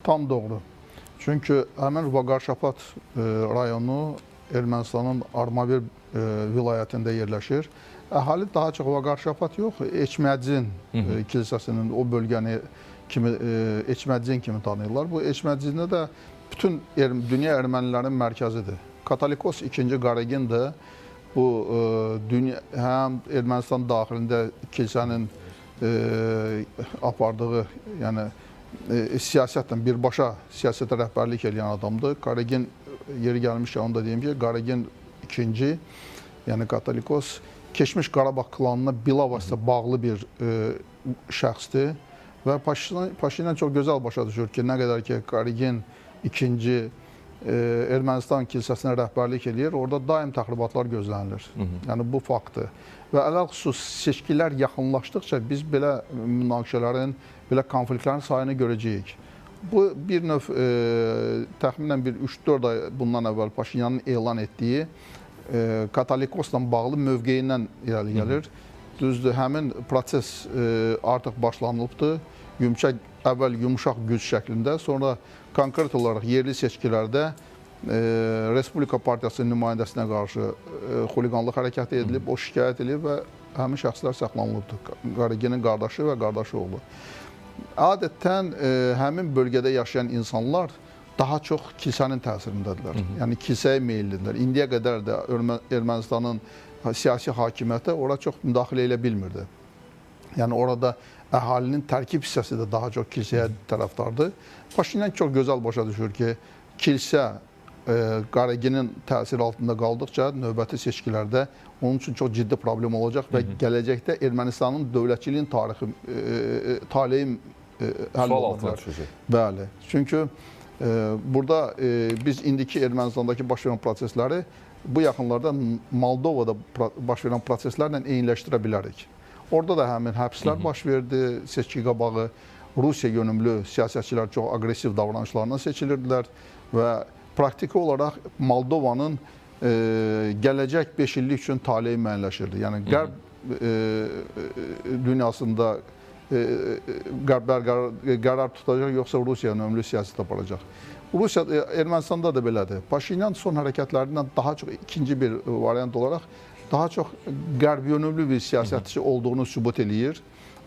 Tam doğru. Çünki həmin Vaqarşapad rayonu Ermənistanın Armavir vilayətində yerləşir. Əhali daha çox Vaqarşapad yox, Eçmədzin kilsəsinin o bölgəni kimi Eçmədzin kimi tanıyırlar. Bu Eçmədzində də bütün dünya ermənilərinin mərkəzidir. Katolikos 2-ci Qaregin də bu dünya həm Ermənistan daxilində kilsənin apardığı, yəni siyasətlə birbaşa siyasətə rəhbərlik edən adamdır. Qaregin yeri gəlmişkən onu da deyim ki, Qaregin 2-ci, yəni Katolikos keçmiş Qarabağ klanına bilavasitə bağlı bir şəxsdir və Paşinyan çox gözəl başa düşür ki, nə qədər ki Qaregin 2-ci Ermənistan kilsəsinə rəhbərlik edir, orada daim təxribatlar gözlənilir. Yəni bu faktdır. Və ələlxüsus seçkilər yaxınlaşdıqca biz belə münaqişələrin, belə konfliktlərin sayını görəcəyik. Bu bir növ təxminən 3-4 ay bundan əvvəl Paşinyanın elan etdiyi Katolikosla bağlı mövqeyindən irəli gəlir. Düzdür, həmin proses artıq başlanılıbdır. Əvvəl yumuşaq güc şəklində, sonra konkret olaraq yerli seçkilərdə Respublika Partiyasının nümayəndəsinə qarşı xuliqanlıq hərəkəti edilib, o şikayət edilib və həmin şəxslər saxlanılıbdır. Qareginin qardaşı və qardaşı oğlu. Adətən həmin bölgədə yaşayan insanlar daha çox kilsənin təsirindədirlər. Yəni kilsəyə meyillidirlər. İndiyə qədər də Ermənistanın siyasi hakimiyyəti ora çox müdaxilə elə bilmirdi. Yəni orada əhalinin tərkib hissəsi də daha çox kilsəyə tərəfdardır. Paşinyan çox gözəl başa düşür ki, kilsə Qareginin təsiri altında qaldıqca növbəti seçkilərdə onun üçün çox ciddi problem olacaq və gələcəkdə Ermənistanın dövlətçiliyin taleyi həll olunacaq. Bəli. Çünki burada biz indiki Ermənistandakı baş verən prosesləri bu yaxınlarda Moldovada baş verən proseslərlə eyniləşdirə bilərik. Orada da həmin həbslər baş verdi, seçki qabağı Rusiya yönümlü siyasətçilər çox aqressiv davranışlarına seçilirdilər və praktiki olaraq Moldovanın gələcək 5 illik üçün taleyi müəyyənləşirdi. Yəni Qərb dünyasında qərar tutacaq, yoxsa Rusiya yönümlü siyasət aparacaq. Ermənistanda da belədir. Paşinyan son hərəkətlərindən daha çox ikinci bir variant olaraq daha çox qərb yönümlü bir siyasətçi olduğunu sübut eləyir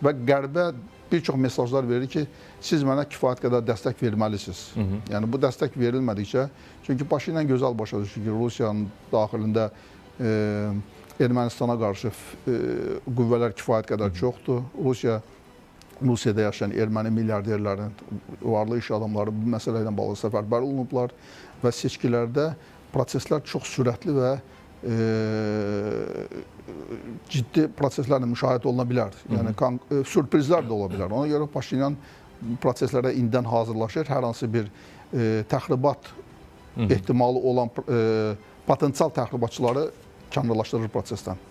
və qərbə bir çox mesajlar verir ki, siz mənə kifayət qədər dəstək verməlisiniz. Yəni bu dəstək verilmədikcə, çünki Paşinyan gözəl başa düşür ki, Rusiyanın daxilində Ermənistana qarşı qüvvələr kifayət qədər çoxdur. Rusiyada yaşayan erməni milyarderlərin, varlı iş adamları bu məsələ ilə bağlı səfərbər olunublar və seçkilərdə proseslər çox sürətli və ciddi proseslərlə müşahidə oluna bilər. Yəni sürprizlər də ola bilər. Ona görə Paşinyan proseslərə indidən hazırlaşır. Hər hansı bir təxribat ehtimalı olan potensial təxribatçıları kənarlaşdırır prosesdən.